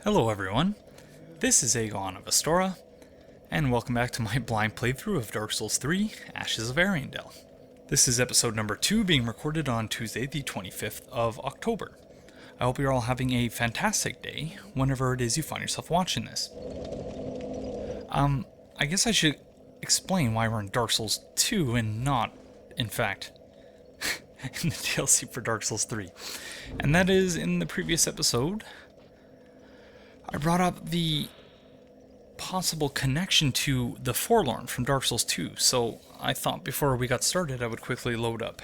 Hello everyone, this is Aegon of Astora, and welcome back to my blind playthrough of Dark Souls 3, Ashes of Ariandel. This is episode number 2 being recorded on Tuesday the 25th of October. I hope you're all having a fantastic day whenever it is you find yourself watching this. I guess I should explain why we're in Dark Souls 2 and not, in fact, in the DLC for Dark Souls 3. And that is, in the previous episode, I brought up the possible connection to the Forlorn from Dark Souls 2, so I thought before we got started I would quickly load up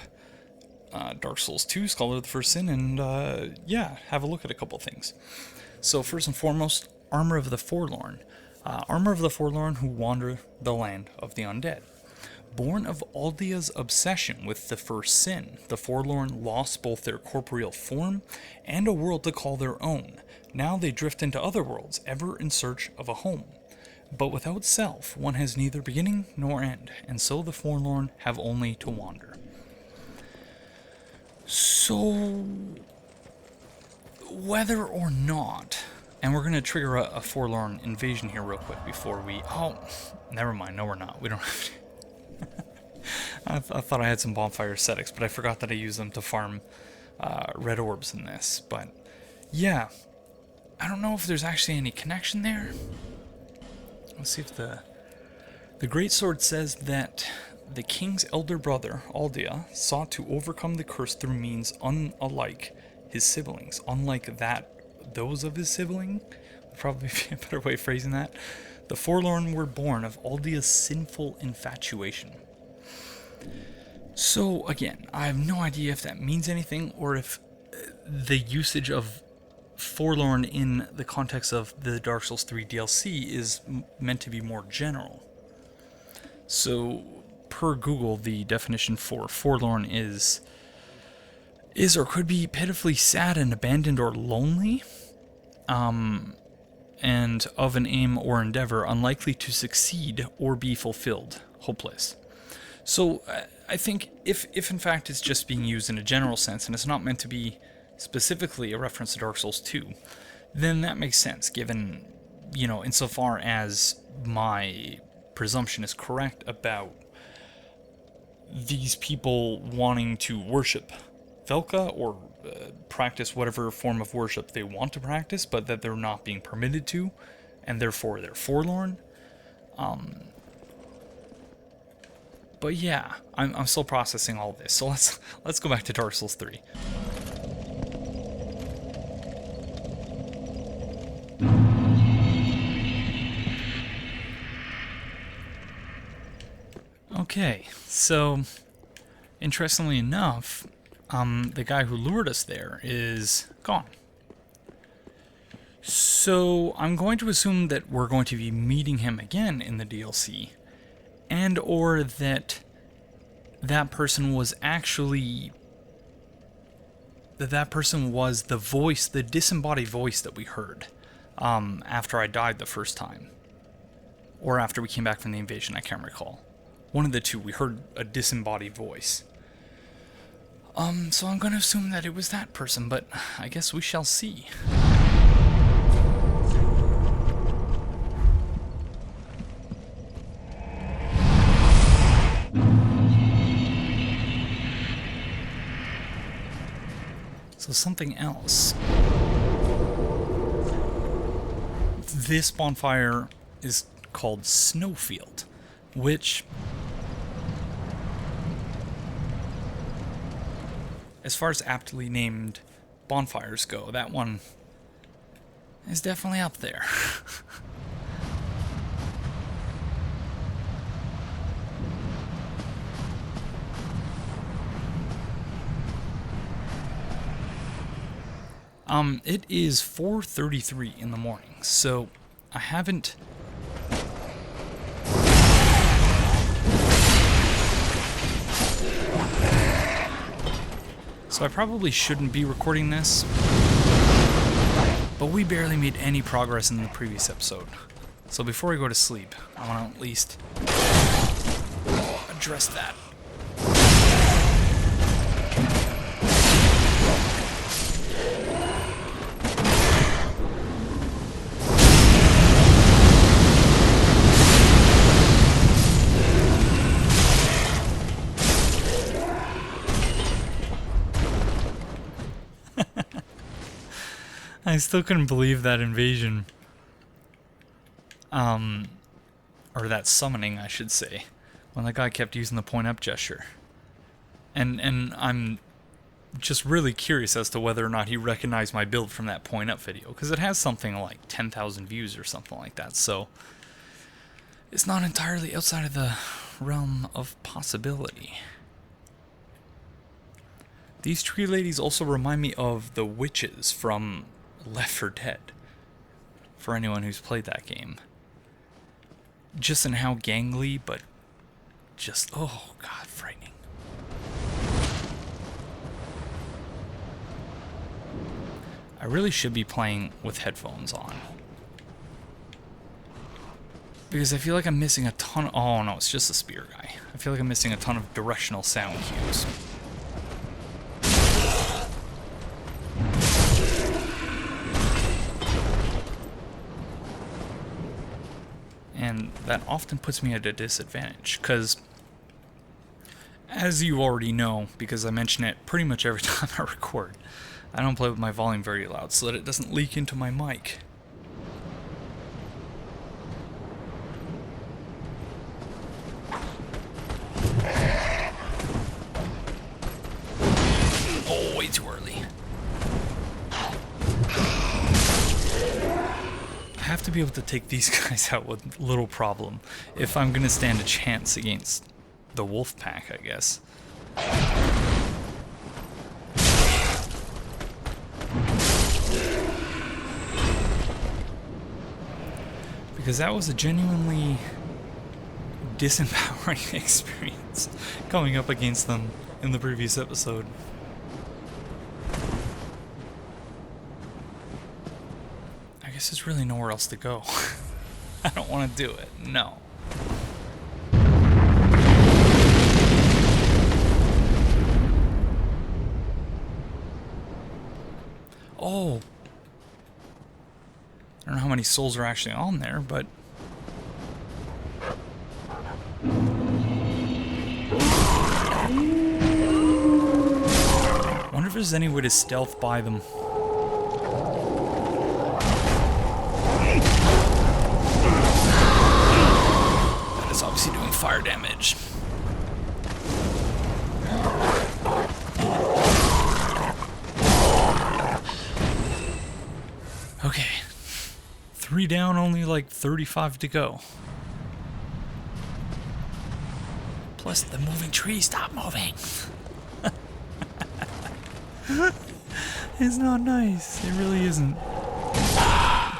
Dark Souls 2, Scholar of the First Sin, and have a look at a couple things. So first and foremost, Armor of the Forlorn. Armor of the Forlorn who wander the land of the undead. Born of Aldia's obsession with the first sin, the Forlorn lost both their corporeal form and a world to call their own. Now they drift into other worlds, ever in search of a home. But without self, one has neither beginning nor end, and so the Forlorn have only to wander. So, whether or not, and we're going to trigger a Forlorn invasion here real quick before we... Oh, never mind, no we're not. We don't have to... I thought I had some bonfire ascetics, but I forgot that I used them to farm red orbs in this. But yeah, I don't know if there's actually any connection there. Let's see if the Greatsword says that the king's elder brother, Aldia, sought to overcome the curse through means unlike his siblings. Unlike those of his sibling, would probably be a better way of phrasing that. The Forlorn were born of Aldia's sinful infatuation. So, again, I have no idea if that means anything, or if the usage of Forlorn in the context of the Dark Souls 3 DLC is meant to be more general. So, per Google, the definition for Forlorn is or could be pitifully sad and abandoned or lonely, and of an aim or endeavor unlikely to succeed or be fulfilled, hopeless. So I think if in fact it's just being used in a general sense and it's not meant to be specifically a reference to Dark Souls 2, then that makes sense, given, insofar as my presumption is correct about these people wanting to worship Velka or practice whatever form of worship they want to practice, but that they're not being permitted to, and therefore they're forlorn. But yeah, I'm still processing all this. So let's go back to Dark Souls 3. Okay, so interestingly enough, the guy who lured us there is gone. So I'm going to assume that we're going to be meeting him again in the DLC, and or that person was actually... that person was the voice, the disembodied voice that we heard after I died the first time. Or after we came back from the invasion, I can't recall. One of the two, we heard a disembodied voice. So I'm going to assume that it was that person, but I guess we shall see. So something else. This bonfire is called Snowfield, which, as far as aptly named bonfires go, that one is definitely up there. It is 4:33 in the morning, so I haven't... So I probably shouldn't be recording this, but we barely made any progress in the previous episode. So before I go to sleep, I want to at least address that. I still couldn't believe that invasion. Or that summoning, I should say. When the guy kept using the point up gesture. And I'm just really curious as to whether or not he recognized my build from that point up video. Because it has something like 10,000 views or something like that. So it's not entirely outside of the realm of possibility. These tree ladies also remind me of the witches from Left 4 Dead. For anyone who's played that game. Just in how gangly, but just, oh god, frightening. I really should be playing with headphones on. Because I feel like I'm missing a ton of, oh no, it's just a spear guy. I feel like I'm missing a ton of directional sound cues. And that often puts me at a disadvantage, because as you already know, because I mention it pretty much every time I record, I don't play with my volume very loud so that it doesn't leak into my mic. Oh, way too early. I have to be able to take these guys out with little problem if I'm going to stand a chance against the wolf pack, I guess. Because that was a genuinely disempowering experience coming up against them in the previous episode. I guess there's really nowhere else to go. I don't want to do it. No. Oh. I don't know how many souls are actually on there, but... I wonder if there's any way to stealth by them. That is obviously doing fire damage. Okay. 3 down, only like 35 to go. Plus the moving tree, stop moving! It's not nice. It really isn't.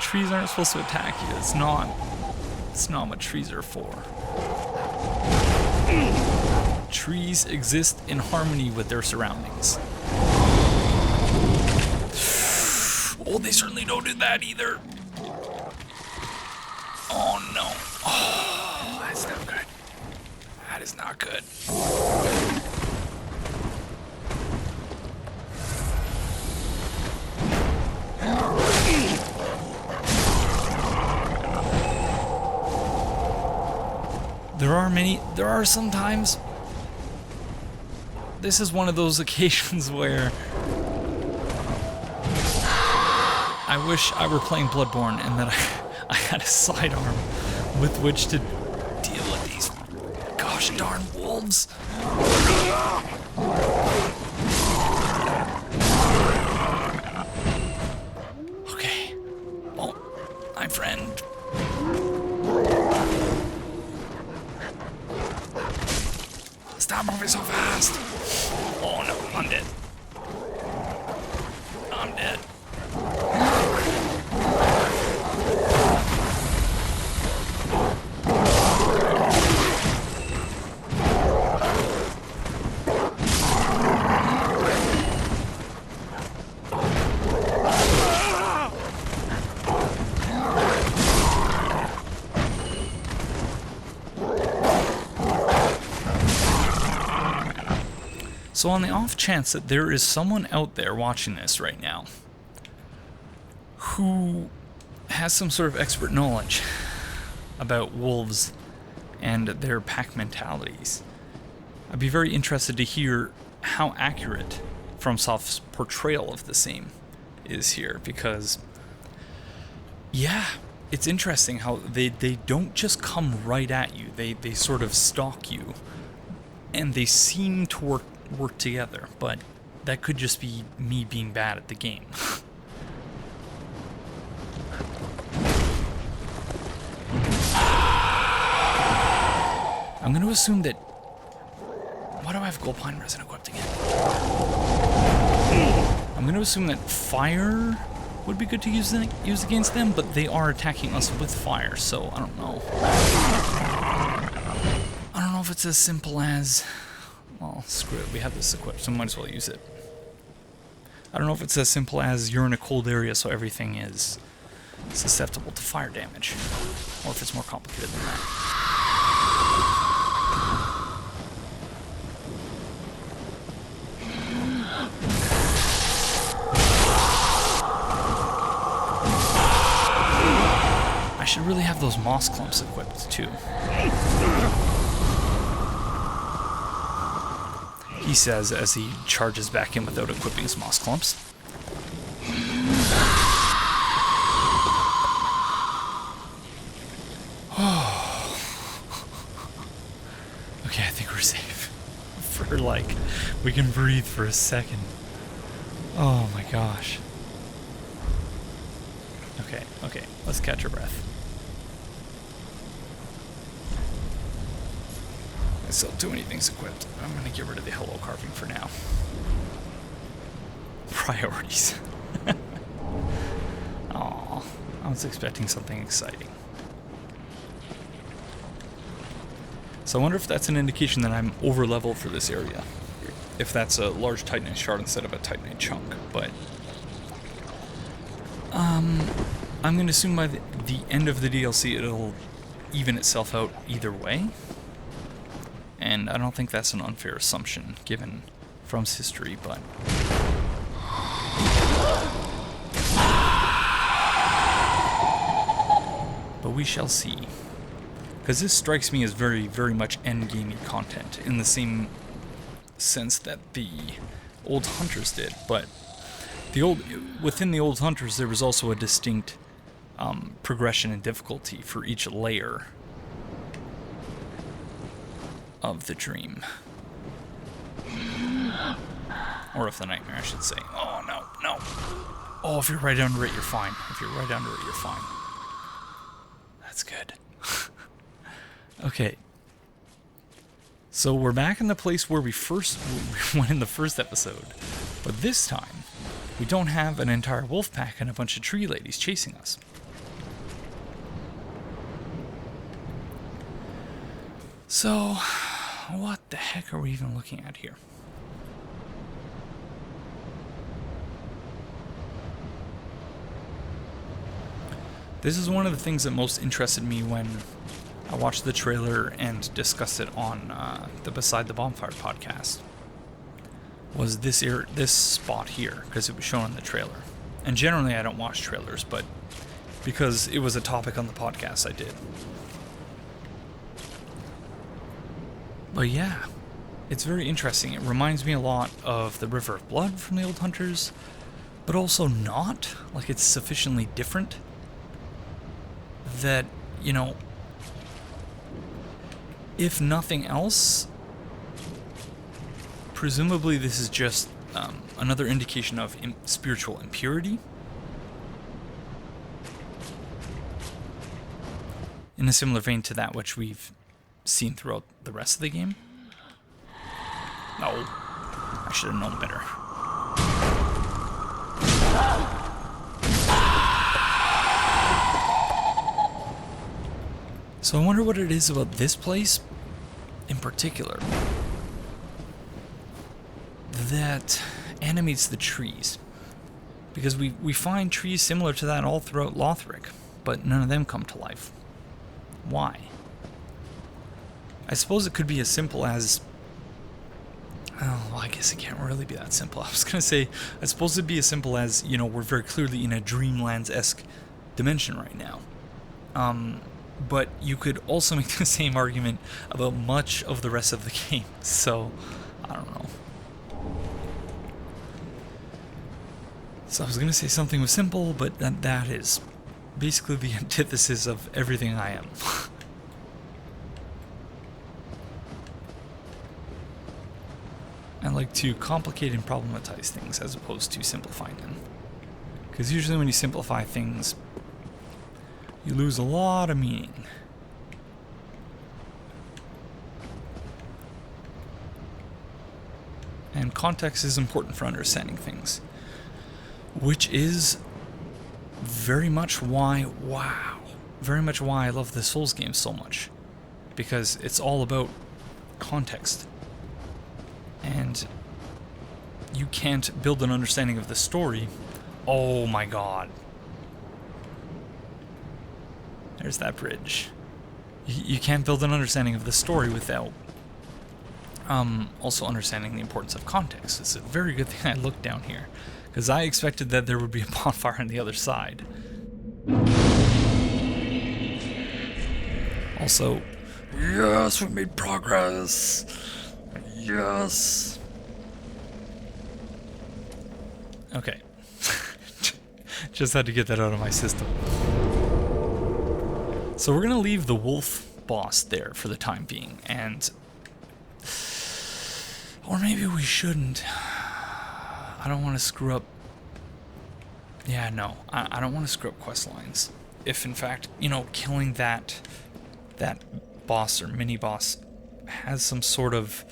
Trees aren't supposed to attack you. It's not what trees are for. Trees exist in harmony with their surroundings. Oh, they certainly don't do that either. Oh no. Oh, that's not good. That is not good. There are some times. This is one of those occasions where I wish I were playing Bloodborne and that I had a sidearm with which to deal with these gosh darn wolves. Okay. Well, my friend. Stop moving so fast. Oh no, I'm dead. I'm dead. So on the off chance that there is someone out there watching this right now who has some sort of expert knowledge about wolves and their pack mentalities, I'd be very interested to hear how accurate FromSoft's portrayal of the same is here, because yeah, it's interesting how they don't just come right at you. They sort of stalk you, and they seem to work together, but that could just be me being bad at the game. I'm going to assume that... Why do I have Gold Pine Resin equipped again? I'm going to assume that fire would be good to use against them, but they are attacking us with fire, so I don't know. I don't know if it's as simple as... Well, screw it, we have this equipped, so we might as well use it. I don't know if it's as simple as you're in a cold area, so everything is susceptible to fire damage, or if it's more complicated than that. I should really have those moss clumps equipped too. He says as he charges back in without equipping his moss clumps. Okay, I think we're safe. For like, we can breathe for a second. Oh my gosh. Okay, let's catch our breath. I still have too many things equipped. I'm gonna get rid of the hello carving for now. Priorities. Aw, I was expecting something exciting. So I wonder if that's an indication that I'm over leveled for this area. If that's a large Titanite shard instead of a Titanite chunk, but... I'm going to assume by the end of the DLC it'll even itself out either way. And I don't think that's an unfair assumption, given From's history, but... But we shall see. Because this strikes me as very, very much endgamey content, in the same sense that the old hunters did, but within the old hunters there was also a distinct progression in difficulty for each layer of the dream. Or of the nightmare, I should say. Oh, no. Oh, if you're right under it, you're fine. If you're right under it, you're fine. That's good. Okay. So we're back in the place where we went in the first episode. But this time, we don't have an entire wolf pack and a bunch of tree ladies chasing us. So, what the heck are we even looking at here? This is one of the things that most interested me when I watched the trailer and discussed it on the Beside the Bonfire podcast. Was this spot here, because it was shown in the trailer. And generally I don't watch trailers, but because it was a topic on the podcast, I did. But yeah, it's very interesting. It reminds me a lot of the River of Blood from the old hunters, but also not. Like, it's sufficiently different that, you know, if nothing else, presumably this is just another indication of spiritual impurity. In a similar vein to that which we've seen throughout the rest of the game. No, I should have known better. So I wonder what it is about this place in particular that animates the trees. Because we find trees similar to that all throughout Lothric, but none of them come to life. Why? I suppose it could be as simple as... Oh, well, I guess it can't really be that simple. I was going to say, I suppose it'd be as simple as, you know, we're very clearly in a Dreamlands-esque dimension right now. But you could also make the same argument about much of the rest of the game. So, I don't know. So I was going to say something was simple, but that is basically the antithesis of everything I am. I like to complicate and problematize things as opposed to simplifying them. Because usually when you simplify things, you lose a lot of meaning. And context is important for understanding things. Which is very much why, very much why I love the Souls game so much. Because it's all about context. And you can't build an understanding of the story. Oh my god. There's that bridge. You can't build an understanding of the story without also understanding the importance of context. It's a very good thing I looked down here, because I expected that there would be a bonfire on the other side. Also, yes, we made progress. Yes. Okay. Just had to get that out of my system. So we're gonna leave the wolf boss there for the time being, and... or maybe we shouldn't. I don't want to screw up... yeah, no. I don't want to screw up quest lines. If, in fact, you know, killing that boss or mini-boss has some sort of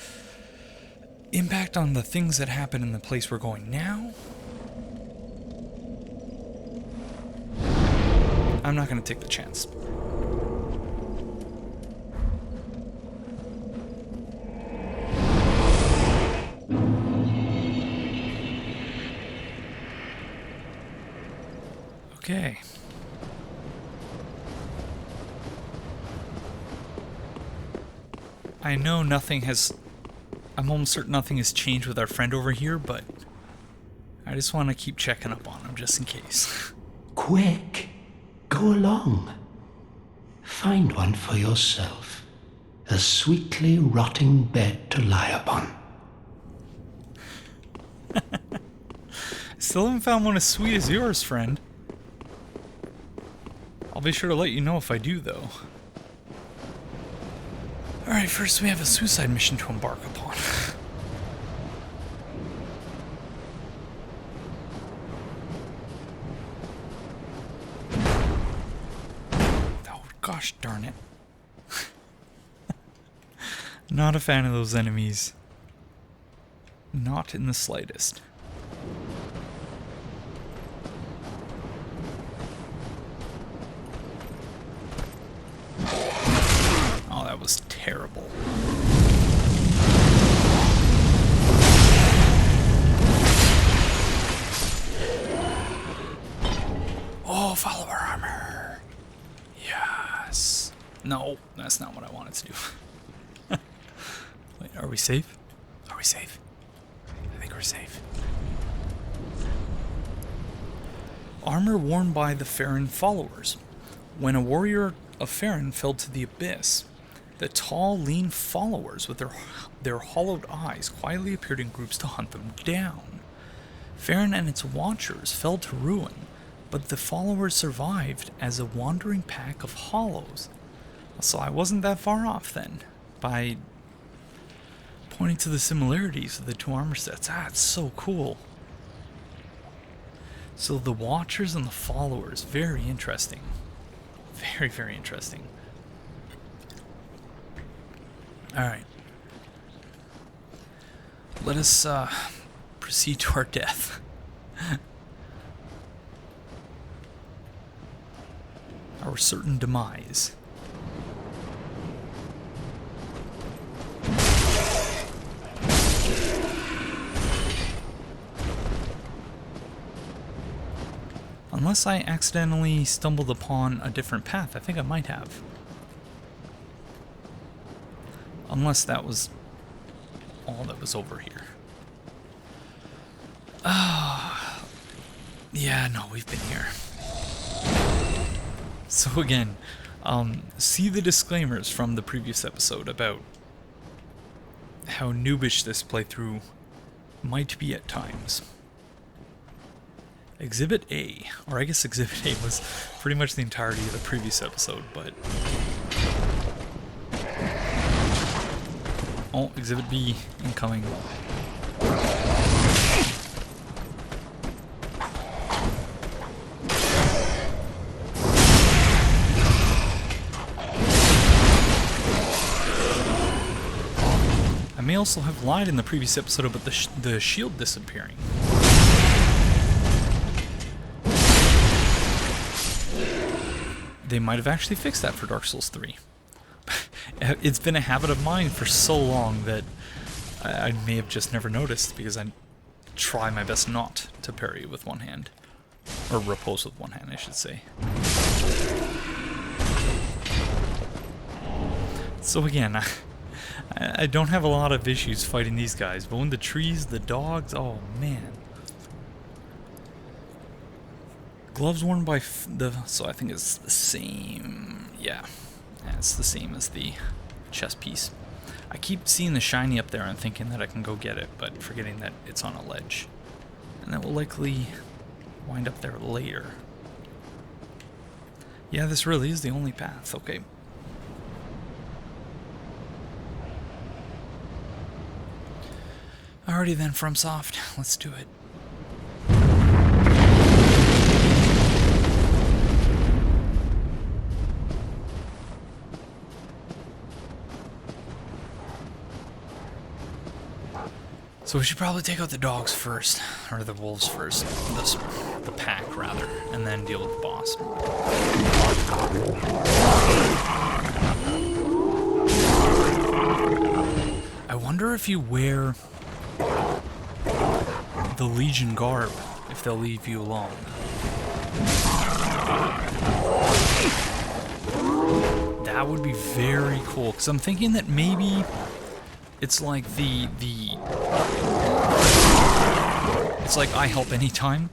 impact on the things that happen in the place we're going now, I'm not going to take the chance. Okay. I know nothing has... I'm almost certain nothing has changed with our friend over here, but I just want to keep checking up on him just in case. Quick, go along. Find one for yourself. A sweetly rotting bed to lie upon. Still haven't found one as sweet as yours, friend. I'll be sure to let you know if I do, though. Alright, first we have a suicide mission to embark upon. Oh, gosh darn it. Not a fan of those enemies. Not in the slightest. Oh, that was terrible. Oh, follower armor. Yes. No, that's not what I wanted to do. Wait, are we safe? Are we safe? I think we're safe. Armor worn by the Farron followers. When a warrior of Farron fell to the abyss, the tall, lean followers with their hollowed eyes quietly appeared in groups to hunt them down. Farron and its watchers fell to ruin, but the followers survived as a wandering pack of hollows. So I wasn't that far off then, by pointing to the similarities of the two armor sets. Ah, it's so cool. So the watchers and the followers, very interesting. Very, very interesting. Alright. Let us proceed to our death. Our certain demise. Unless I accidentally stumbled upon a different path. I think I might have. Unless that was all that was over here. Ah, yeah, no, we've been here. So again, see the disclaimers from the previous episode about how noobish this playthrough might be at times. Exhibit A, or I guess Exhibit A was pretty much the entirety of the previous episode, but... Oh, Exhibit B incoming. I may also have lied in the previous episode about the shield disappearing. They might have actually fixed that for Dark Souls 3. It's been a habit of mine for so long that I may have just never noticed, because I try my best not to parry with one hand. Or repose with one hand, I should say. So again, I don't have a lot of issues fighting these guys, but when the trees, the dogs, oh man. Gloves worn by so I think it's the same, yeah, it's the same as the chest piece. I keep seeing the shiny up there and thinking that I can go get it, but forgetting that it's on a ledge. And that will likely wind up there later. Yeah, this really is the only path, okay. Alrighty then, FromSoft, let's do it. So we should probably take out the dogs first, or the wolves first, the pack rather, and then deal with the boss. I wonder if you wear the Legion garb, if they'll leave you alone. That would be very cool, because I'm thinking that maybe it's like it's like I help anytime,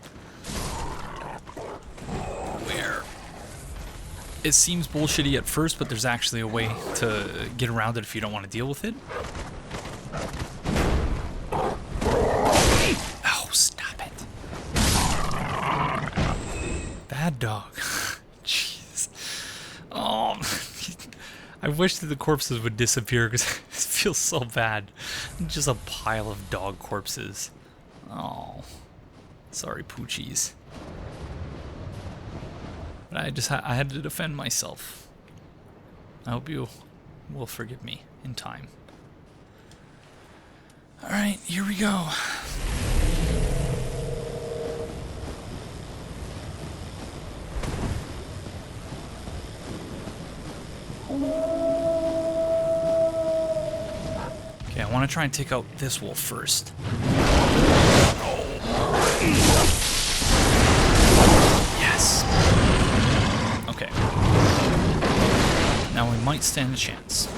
where it seems bullshitty at first, but there's actually a way to get around it if you don't want to deal with it. Oh, stop it. Bad dog. Jeez. Oh, I wish that the corpses would disappear, because it feels so bad. Just a pile of dog corpses. Oh, sorry, Poochies. But I had to defend myself. I hope you will forgive me in time. All right, here we go. Okay, I want to try and take out this wolf first. Yes. Okay. Now we might stand a chance.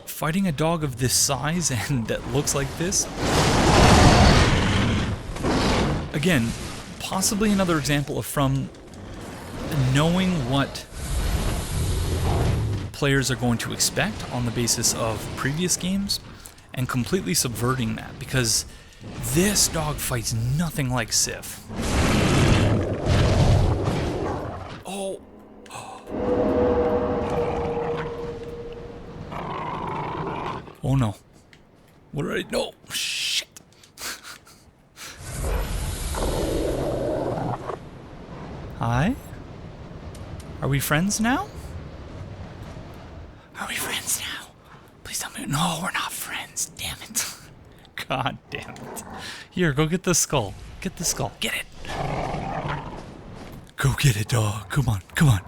Fighting a dog of this size and that looks like this, again, possibly another example of From knowing what players are going to expect on the basis of previous games and completely subverting that, because this dog fights nothing like Sif. Oh. Oh no. What did I know? Shit. Hi? Are we friends now? Are we friends now? Please tell me. No, we're not friends. Damn it. God damn it. Here, go get the skull. Get the skull. Get it. Go get it, dog. Come on. Come on.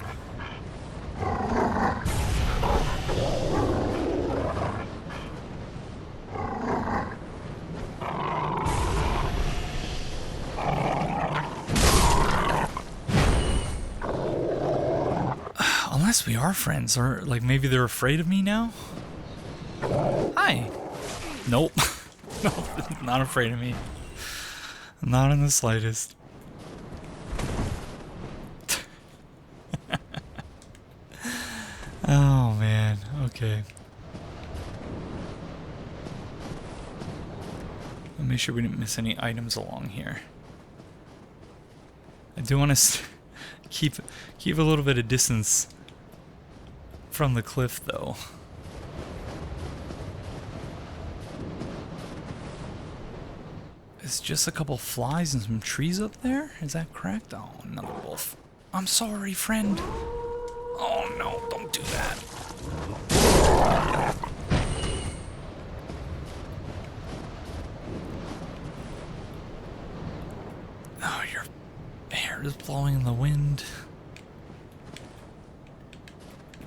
Unless we are friends, or like maybe they're afraid of me now? Hi. Nope. Nope, not afraid of me. Not in the slightest. Oh man, okay. Let me make sure we didn't miss any items along here. I do want to keep a little bit of distance from the cliff though. It's just a couple flies and some trees up there? Is that correct? Oh, another wolf. I'm sorry, friend. Oh no, don't do that. Oh, your hair is blowing in the wind.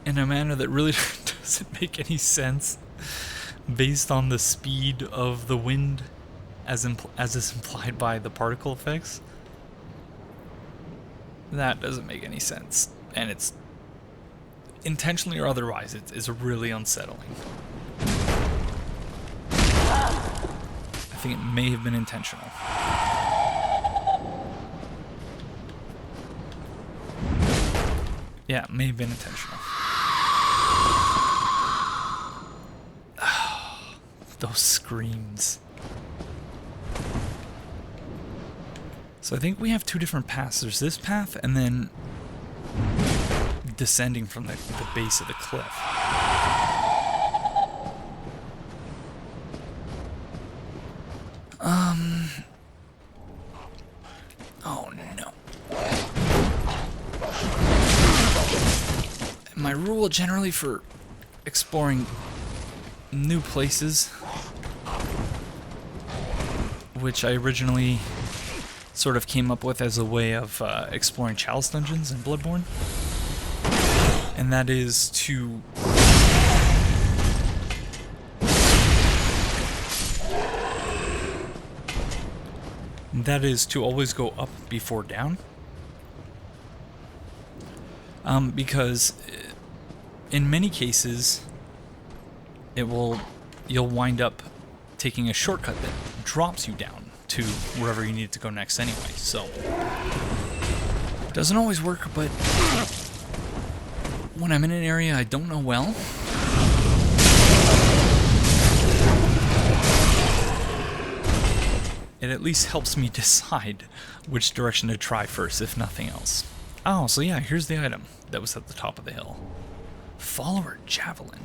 In a manner that really doesn't make any sense based on the speed of the wind as is implied by the particle effects. That doesn't make any sense. And it's intentionally or otherwise, it's really unsettling. I think it may have been intentional. Yeah, it may have been intentional. Oh, those screams. So I think we have two different paths. There's this path and then descending from the base of the cliff. Oh no. My rule generally for exploring new places, which I originally sort of came up with as a way of exploring Chalice dungeons in Bloodborne, and that is to always go up before down, because in many cases you'll wind up taking a shortcut that drops you down to wherever you need to go next anyway. So it doesn't always work, but when I'm in an area I don't know well, it at least helps me decide which direction to try first, if nothing else. Oh, so yeah, here's the item that was at the top of the hill. Follower Javelin.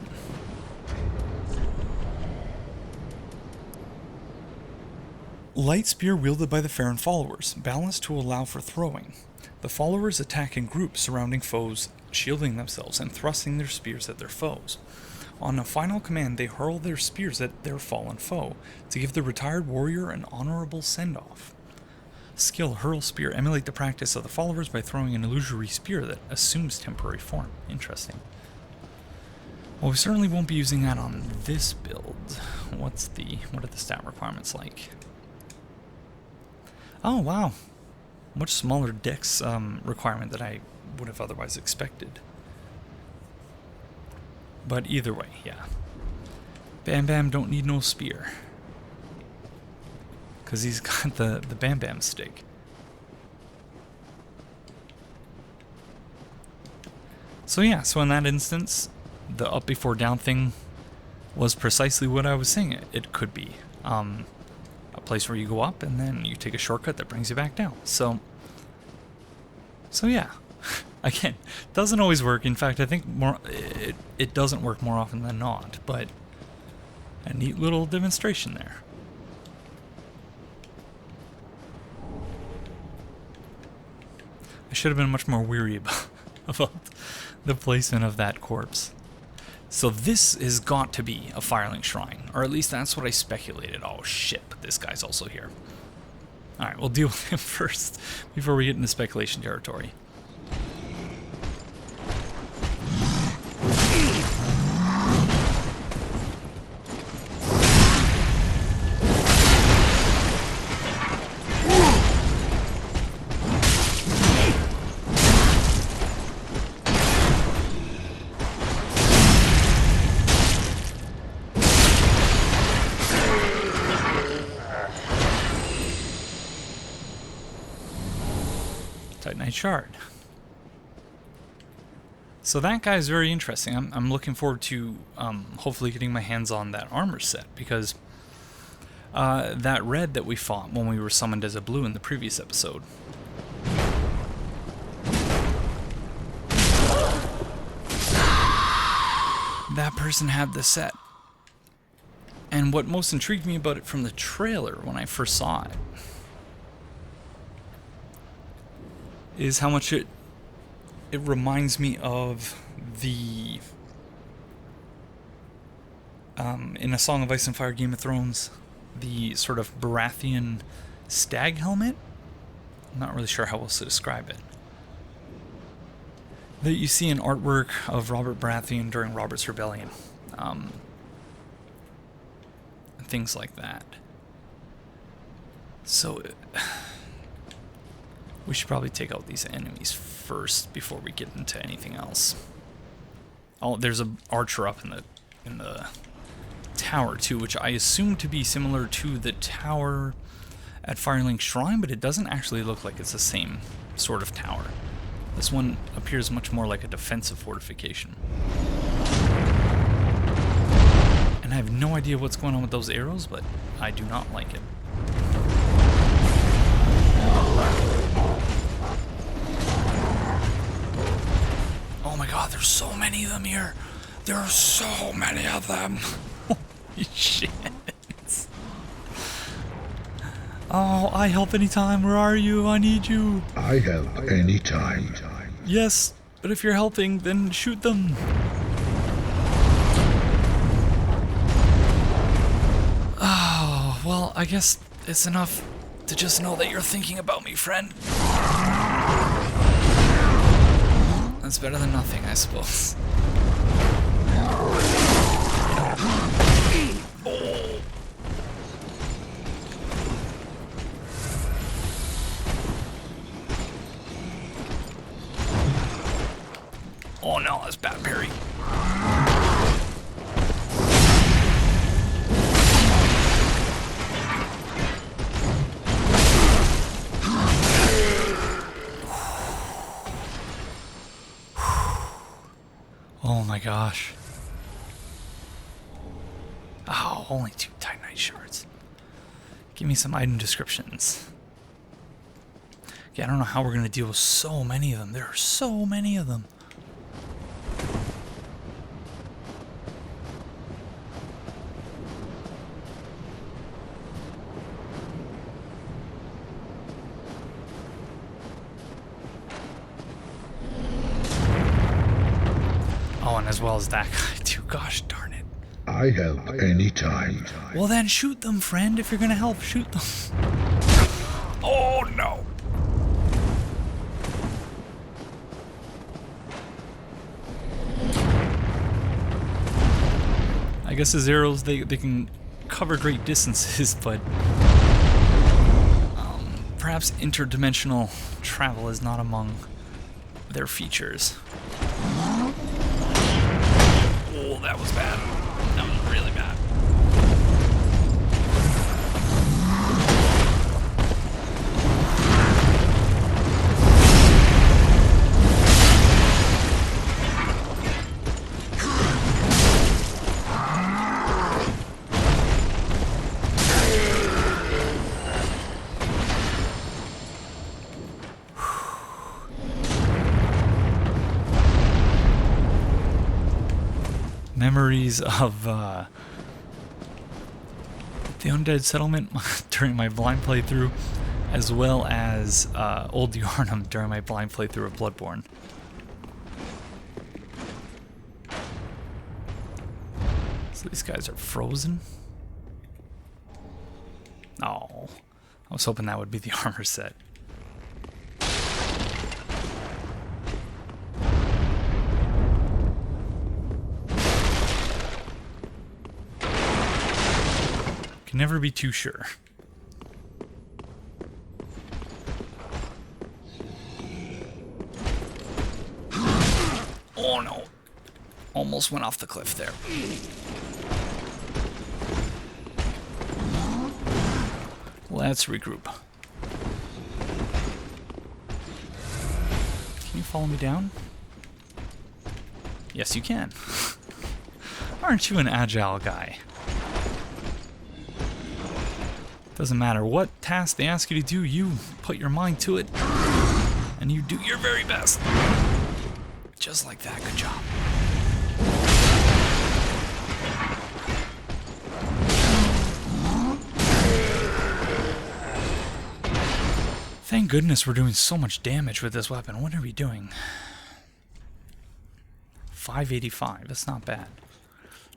Light spear wielded by the Farron followers, balanced to allow for throwing. The followers attack in groups surrounding foes, shielding themselves and thrusting their spears at their foes. On a final command, they hurl their spears at their fallen foe to give the retired warrior an honorable send-off. Skill Hurl Spear. Emulate the practice of the followers by throwing an illusory spear that assumes temporary form. Interesting. Well, we certainly won't be using that on this build. What are the stat requirements like? Oh, wow. Much smaller dex requirement than I would have otherwise expected. But either way, yeah. Bam Bam don't need no spear. Because he's got the Bam Bam stick. So yeah, so in that instance, the up before down thing was precisely what I was saying it could be. A place where you go up and then you take a shortcut that brings you back down. So yeah. Again, doesn't always work. In fact, I think it doesn't work more often than not, but a neat little demonstration there. I should have been much more weary about the placement of that corpse. So this has got to be a Firelink Shrine, or at least that's what I speculated. Oh shit, but this guy's also here. Alright, we'll deal with him first before we get into speculation territory. Titanite shard. So that guy is very interesting. I'm looking forward to hopefully getting my hands on that armor set, because that red that we fought when we were summoned as a blue in the previous episode. That person had the set. And what most intrigued me about it from the trailer when I first saw it is how much it reminds me of the in A Song of Ice and Fire, Game of Thrones, the sort of Baratheon stag helmet. I'm not really sure how else to describe it. That you see in artwork of Robert Baratheon during Robert's Rebellion. Things like that. So we should probably take out these enemies first before we get into anything else. Oh, there's an archer up in the tower too, which I assume to be similar to the tower at Firelink Shrine, but it doesn't actually look like it's the same sort of tower. This one appears much more like a defensive fortification. And I have no idea what's going on with those arrows, but I do not like it. Oh my god, there's so many of them here. There are so many of them. Holy shit. Oh, I help anytime. Where are you? I need you. I help anytime. Yes, but if you're helping, then shoot them. Oh, well, I guess it's enough to just know that you're thinking about me, friend. That's better than nothing, I suppose. Oh no, that's bad parry. Oh my gosh. Oh, only 2 Titanite shards. Give me some item descriptions. Yeah, I don't know how we're gonna deal with so many of them. There are so many of them. Oh, and as well as that guy too. Gosh darn it. I help anytime. Well then shoot them, friend. If you're gonna help, shoot them. Oh no. I guess his arrows, they can cover great distances, but perhaps interdimensional travel is not among their features. Oh, that was bad. That was really bad. Memories of the Undead Settlement during my blind playthrough, as well as Old Yharnam during my blind playthrough of Bloodborne. So these guys are frozen? Oh, I was hoping that would be the armor set. Can never be too sure. Oh no. Almost went off the cliff there. Let's regroup. follow me down? Yes, you can. Aren't you an agile guy? Doesn't matter what task they ask you to do, you put your mind to it, and you do your very best. Just like that. Good job. Thank goodness we're doing so much damage with this weapon. What are we doing? 585. That's not bad.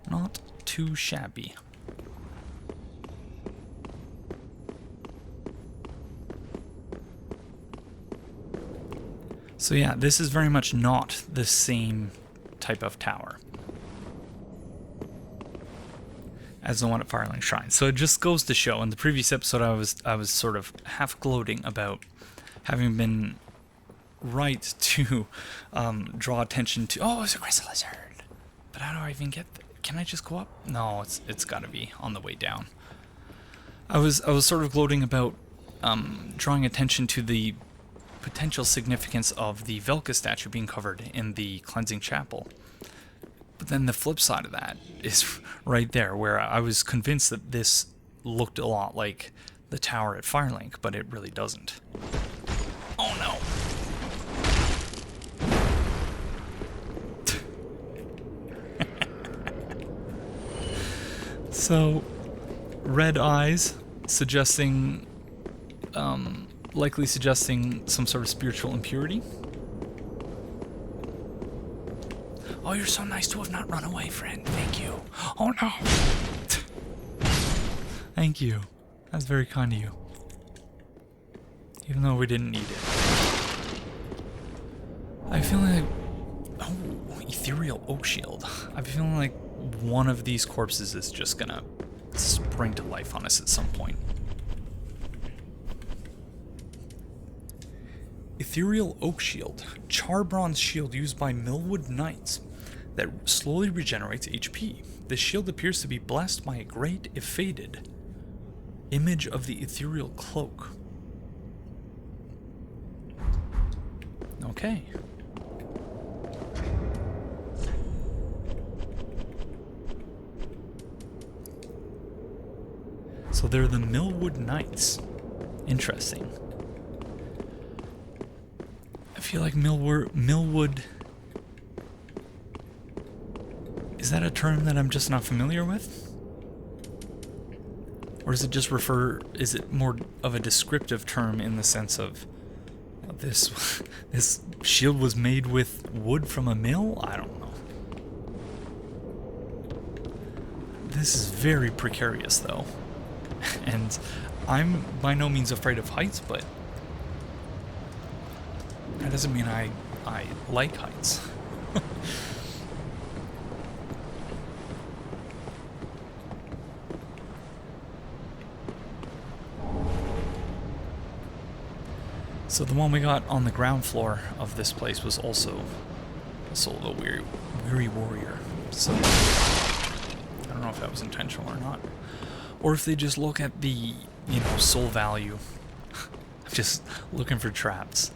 Not too shabby. So yeah, this is very much not the same type of tower as the one at Firelink Shrine. So it just goes to show. In the previous episode, I was sort of half gloating about having been right to draw attention to. Oh, it's a crystal lizard. But how do I even get? Can I just go up? No, it's got to be on the way down. I was sort of gloating about drawing attention to the potential significance of the Velka statue being covered in the cleansing chapel. But then the flip side of that is right there, where I was convinced that this looked a lot like the tower at Firelink, but it really doesn't. Oh no! So, red eyes, suggesting, likely suggesting some sort of spiritual impurity. Oh, you're so nice to have not run away, friend. Thank you. Oh no! Thank you. That's very kind of you. Even though we didn't need it. I feel like... Oh, ethereal oak shield. I feel like one of these corpses is just gonna spring to life on us at some point. Ethereal oak shield. Char bronze shield used by Milwood knights that slowly regenerates HP. This shield appears to be blessed by a great, if faded, image of the ethereal cloak. Okay. So they're the Milwood Knights. Interesting. I feel like Milwood... Is that a term that I'm just not familiar with? Or does it just refer... Is it more of a descriptive term in the sense of... This shield was made with wood from a mill? I don't know. This is very precarious, though. And I'm by no means afraid of heights, but that doesn't mean I like heights. So the one we got on the ground floor of this place was also a soul of a weary warrior. So I don't know if that was intentional or not. Or if they just look at the, soul value. I'm just looking for traps.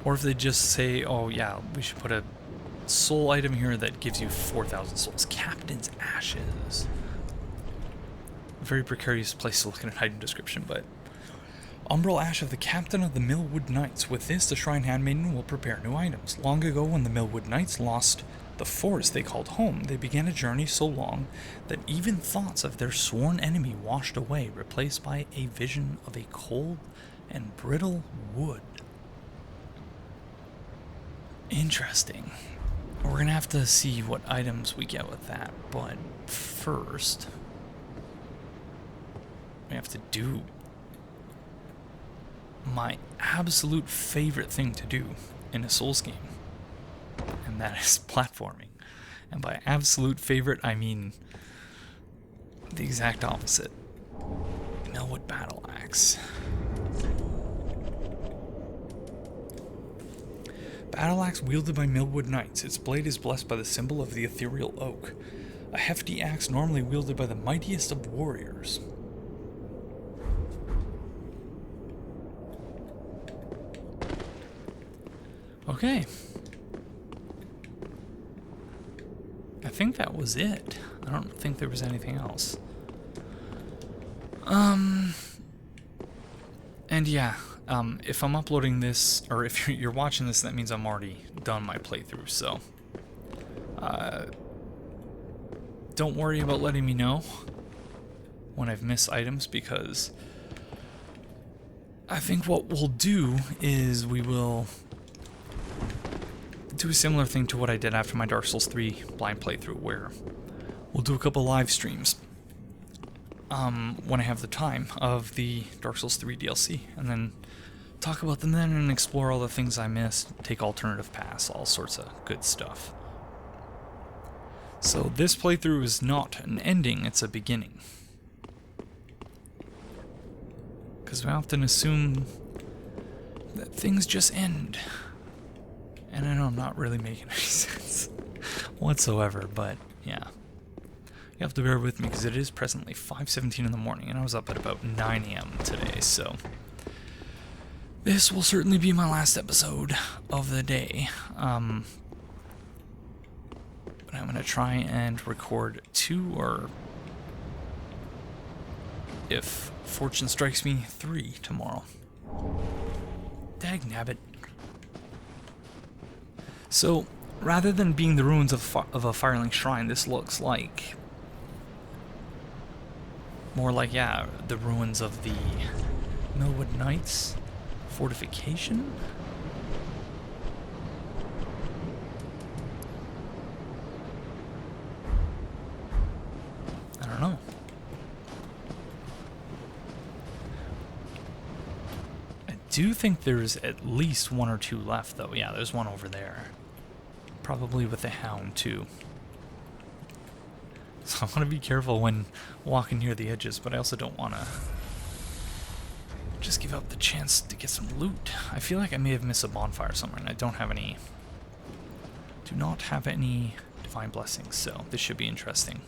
Or if they just say, oh yeah, we should put a soul item here that gives you 4,000 souls. Captain's Ashes. Very precarious place to look at an item description, but... Umbral Ash of the Captain of the Milwood Knights. With this, the Shrine Handmaiden will prepare new items. Long ago, when the Milwood Knights lost the forest they called home, they began a journey so long that even thoughts of their sworn enemy washed away, replaced by a vision of a cold and brittle wood. Interesting. We're gonna have to see what items we get with that, but first, we have to do my absolute favorite thing to do in a Souls game, and that is platforming. And by absolute favorite, I mean the exact opposite. Milwood Battle Axe. Battle Axe wielded by Milwood Knights. Its blade is blessed by the symbol of the ethereal oak. A hefty axe normally wielded by the mightiest of warriors. Okay. I think that was it. I don't think there was anything else. And yeah, if I'm uploading this, or if you're watching this, that means I'm already done my playthrough, so don't worry about letting me know when I've missed items, because I think what we'll do is we will do a similar thing to what I did after my Dark Souls 3 blind playthrough, where we'll do a couple live streams when I have the time of the Dark Souls 3 DLC, and then talk about them then and explore all the things I missed, take alternative paths, all sorts of good stuff. So this playthrough is not an ending, it's a beginning. Because we often assume that things just end. And I know I'm not really making any sense whatsoever, but yeah. You have to bear with me because it is presently 5:17 in the morning and I was up at about 9 a.m. today, so this will certainly be my last episode of the day. But I'm going to try and record 2, or if fortune strikes me, 3 tomorrow. Dagnabbit. So, rather than being the ruins of a Firelink Shrine, this looks like more like, yeah, the ruins of the Milwood Knights fortification? I don't know. I do think there's at least 1 or 2 left, though. Yeah, there's one over there. Probably with a hound, too. So I want to be careful when walking near the edges, but I also don't want to just give up the chance to get some loot. I feel like I may have missed a bonfire somewhere, and I don't have any... do not have any divine blessings, so this should be interesting.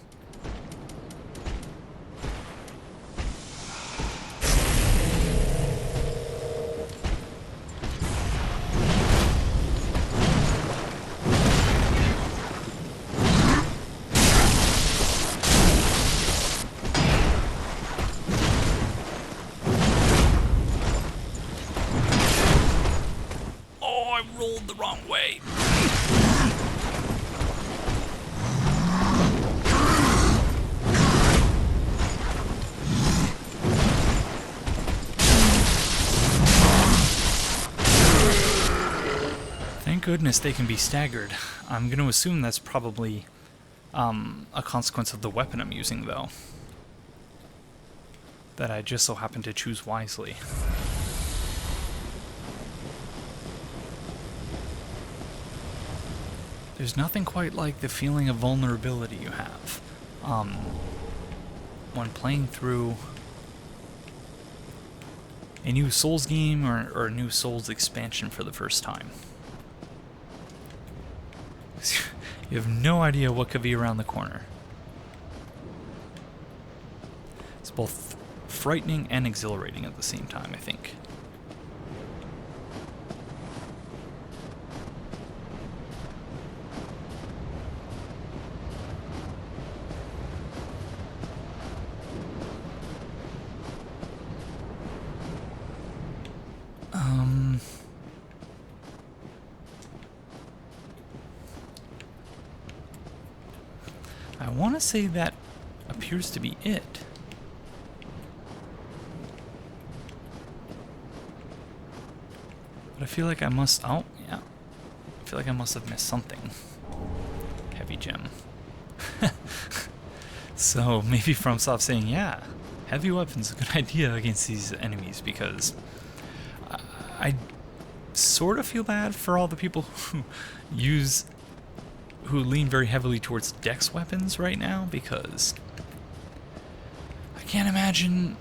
Rolled the wrong way. Thank goodness they can be staggered. I'm going to assume that's probably a consequence of the weapon I'm using, though. That I just so happen to choose wisely. There's nothing quite like the feeling of vulnerability you have when playing through a new Souls game or a new Souls expansion for the first time. You have no idea what could be around the corner. It's both frightening and exhilarating at the same time, I think. I want to say that appears to be it. But I feel like I must... oh, yeah. I feel like I must have missed something. Heavy gem. So maybe FromSoft saying, yeah, heavy weapons is a good idea against these enemies, because I sort of feel bad for all the people who lean very heavily towards dex weapons right now, because I can't imagine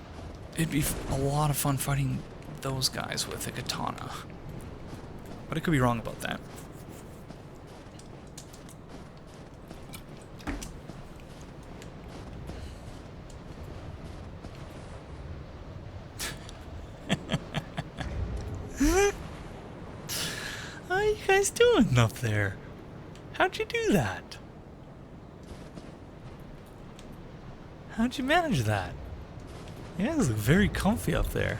it'd be a lot of fun fighting those guys with a katana. But I could be wrong about that. guys doing up there? How'd you do that? How'd you manage that? You guys look very comfy up there.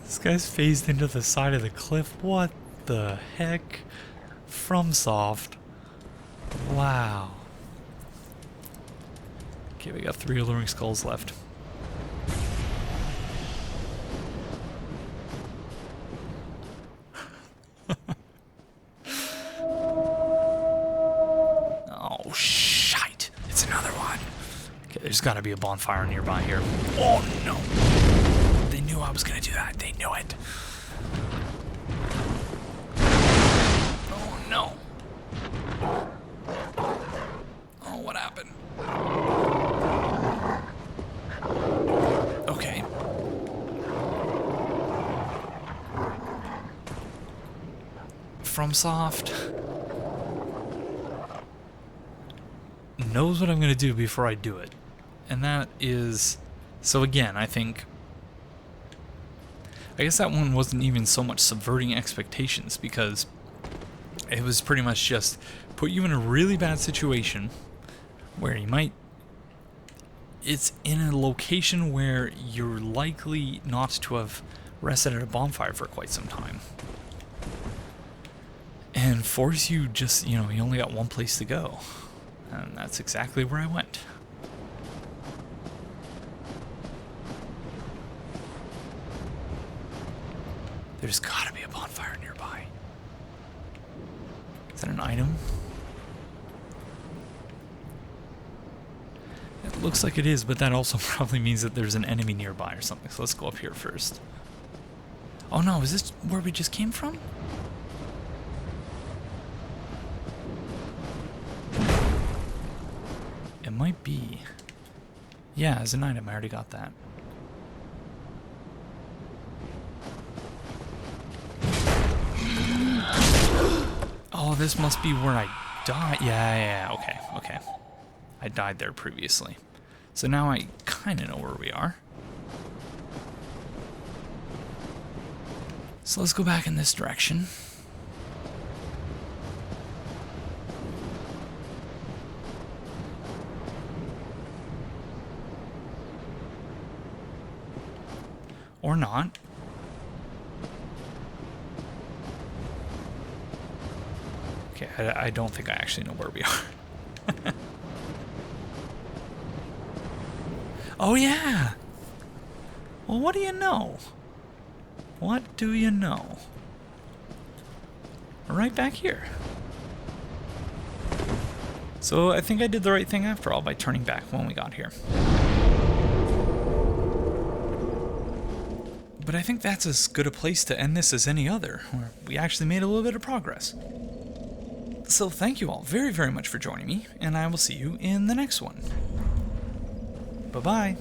This guy's phased into the side of the cliff. What the heck? FromSoft. Wow. Okay, we got 3 alluring skulls left. Oh, shite. It's another one. Okay, there's got to be a bonfire nearby here. Oh, no. They knew I was going to do that. They knew it. Oh, no. Oh, what happened? Okay. FromSoft knows what I'm going to do before I do it. And that is... So again, I guess that one wasn't even so much subverting expectations, because it was pretty much just put you in a really bad situation where you might... It's in a location where you're likely not to have rested at a bonfire for quite some time. And force you just, you only got one place to go. And that's exactly where I went. There's gotta be a bonfire nearby. Is that an item? It looks like it is, but that also probably means that there's an enemy nearby or something. So let's go up here first. Oh no, is this where we just came from? It might be. Yeah, as an item, I already got that. Oh, this must be where I died. Yeah, okay. I died there previously. So now I kind of know where we are. So let's go back in this direction. Or not. Okay, I don't think I actually know where we are. Oh yeah! Well, what do you know? What do you know? We're right back here. So I think I did the right thing after all by turning back when we got here. But I think that's as good a place to end this as any other, where we actually made a little bit of progress. So thank you all very, very much for joining me, and I will see you in the next one. Bye-bye.